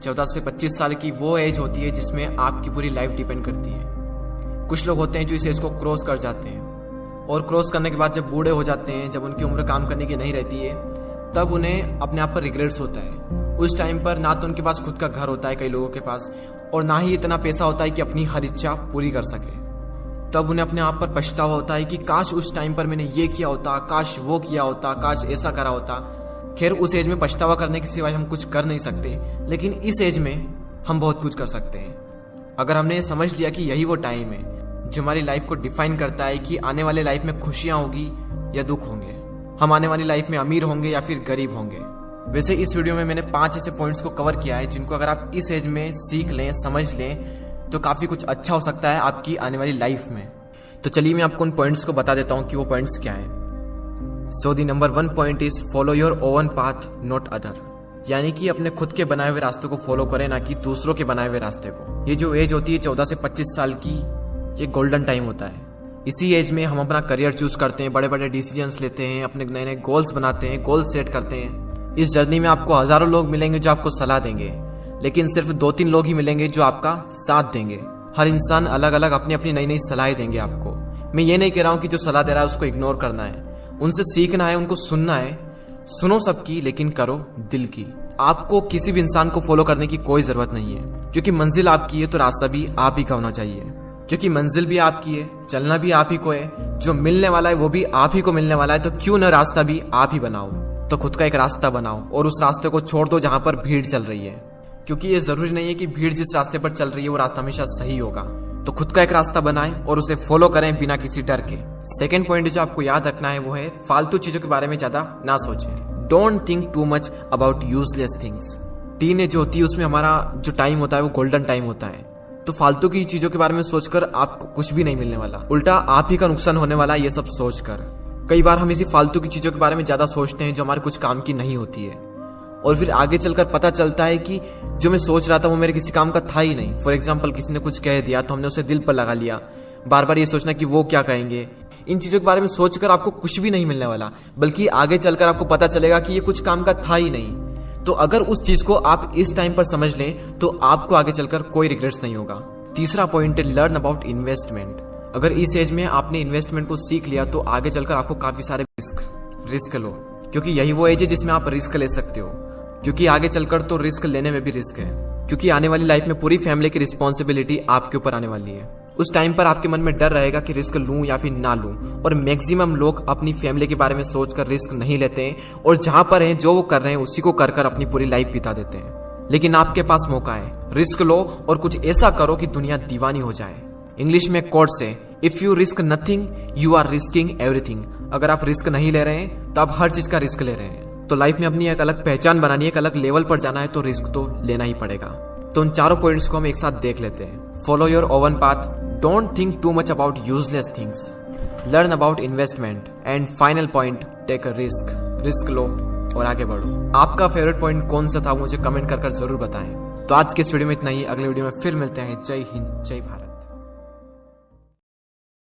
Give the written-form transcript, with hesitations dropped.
14 से 25 साल की वो एज होती है जिसमें आपकी पूरी लाइफ डिपेंड करती है। कुछ लोग होते हैं जो इस एज को क्रॉस कर जाते हैं और क्रॉस करने के बाद जब बूढ़े हो जाते हैं, जब उनकी उम्र काम करने की नहीं रहती है, तब उन्हें अपने आप पर रिग्रेट्स होता है। उस टाइम पर ना तो उनके पास खुद का घर होता है कई लोगों के पास, और ना ही इतना पैसा होता है कि अपनी हर इच्छा पूरी कर सके। तब उन्हें अपने आप पर पछतावा होता है कि काश उस टाइम पर मैंने ये किया होता, काश वो किया होता, काश ऐसा करा होता। खैर, उस एज में पछतावा करने के सिवाय हम कुछ कर नहीं सकते, लेकिन इस एज में हम बहुत कुछ कर सकते हैं। अगर हमने ये समझ लिया कि यही वो टाइम है जो हमारी लाइफ को डिफाइन करता है कि आने वाले लाइफ में खुशियां होगी या दुख होंगे, हम आने वाली लाइफ में अमीर होंगे या फिर गरीब होंगे। वैसे इस वीडियो में मैंने 5 ऐसे पॉइंट्स को कवर किया है जिनको अगर आप इस एज में सीख लें, समझ लें, तो काफी कुछ अच्छा हो सकता है आपकी आने वाली लाइफ में। तो चलिए मैं आपको उन पॉइंट्स को बता देता हूं कि वो पॉइंट्स क्या हैं। So the number 1 point is follow your own path not other, यानी कि अपने खुद के बनाए हुए रास्ते को फॉलो करें, ना कि दूसरों के बनाए हुए रास्ते को। ये जो एज होती है 14 से 25 साल की, ये गोल्डन टाइम होता है। इसी एज में हम अपना करियर चूज करते हैं, बड़े बड़े डिसीजंस लेते हैं, अपने नए नए गोल्स बनाते हैं, गोल सेट करते हैं। इस जर्नी में आपको हजारों लोग मिलेंगे जो आपको सलाह देंगे, लेकिन सिर्फ 2-3 लोग ही मिलेंगे जो आपका साथ देंगे। हर इंसान अलग अलग अपनी अपनी नई नई सलाहें देंगे आपको। मैं ये नहीं कह रहा हूं कि जो सलाह दे रहा है उसको इग्नोर करना है, उनसे सीखना है, उनको सुनना है। सुनो सबकी, लेकिन करो दिल की। आपको किसी भी इंसान को फॉलो करने की कोई जरूरत नहीं है, क्योंकि मंजिल आपकी है तो रास्ता भी आप ही का होना चाहिए। क्योंकि मंजिल भी आपकी है, चलना भी आप ही को है, जो मिलने वाला है वो भी आप ही को मिलने वाला है। तो क्यों न रास्ता भी आप ही बनाओ। तो खुद का एक रास्ता बनाओ और उस रास्ते को छोड़ दो जहां पर भीड़ चल रही है, क्योंकि ये जरूरी नहीं है कि भीड़ जिस रास्ते पर चल रही है वो रास्ता हमेशा सही होगा। तो खुद का एक रास्ता बनाएं और उसे फॉलो करें बिना किसी डर के। सेकंड पॉइंट जो आपको याद रखना है वो है फालतू चीजों के बारे में ज्यादा ना सोचें। Don't think too much about useless things. Teenage होती है, उसमें हमारा जो टाइम होता है वो गोल्डन टाइम होता है। तो फालतू की चीजों के बारे में सोचकर आपको कुछ भी नहीं मिलने वाला, उल्टा आप ही का नुकसान होने वाला है ये सब सोचकर। कई बार हम इसी फालतू की चीजों के बारे में ज्यादा सोचते हैं जो हमारे कुछ काम की नहीं होती है, और फिर आगे चलकर पता चलता है कि जो मैं सोच रहा था वो मेरे किसी काम का था ही नहीं। फॉर एग्जाम्पल, किसी ने कुछ कह दिया तो हमने उसे दिल पर लगा लिया, बार बार ये सोचना कि वो क्या कहेंगे। इन चीजों के बारे में सोचकर आपको कुछ भी नहीं मिलने वाला, बल्कि आगे चलकर आपको पता चलेगा कि ये कुछ काम का था ही नहीं। तो अगर उस चीज को आप इस टाइम पर समझ लें तो आपको आगे चलकर कोई रिग्रेट्स नहीं होगा। तीसरा पॉइंट है लर्न अबाउट इन्वेस्टमेंट। अगर इस एज में आपने इन्वेस्टमेंट को सीख लिया तो आगे चलकर आपको काफी सारे रिस्क लो, क्योंकि यही वो एज है जिसमें आप रिस्क ले सकते हो। क्योंकि आगे चलकर तो रिस्क लेने में भी रिस्क है, क्योंकि आने वाली लाइफ में पूरी फैमिली की रिस्पॉन्सिबिलिटी आपके ऊपर आने वाली है। उस टाइम पर आपके मन में डर रहेगा कि रिस्क लूं या फिर ना लूं, और मैक्सिमम लोग अपनी फैमिली के बारे में सोचकर रिस्क नहीं लेते हैं, और जहां पर हैं जो वो कर रहे हैं उसी को कर अपनी पूरी लाइफ बिता देते हैं। लेकिन आपके पास मौका है, रिस्क लो और कुछ ऐसा करो कि दुनिया दीवानी हो जाए। इंग्लिश में कोट्स है, if you risk nothing you are risking everything. अगर आप रिस्क नहीं ले रहे हैं तो आप हर चीज का रिस्क ले रहे हैं। तो लाइफ में अपनी एक अलग पहचान बनानी है, एक अलग लेवल पर जाना है, तो रिस्क तो लेना ही पड़ेगा। तो उन चारों पॉइंट्स को हम एक साथ देख लेते हैं। Follow your own path, don't think too much about useless things, learn about investment, and final point take a risk लो और आगे बढ़ो। आपका फेवरेट पॉइंट कौन सा था मुझे कमेंट कर जरूर बताएं। तो आज के इस वीडियो में इतना ही, अगले वीडियो में फिर मिलते हैं। जय हिंद, जय भारत।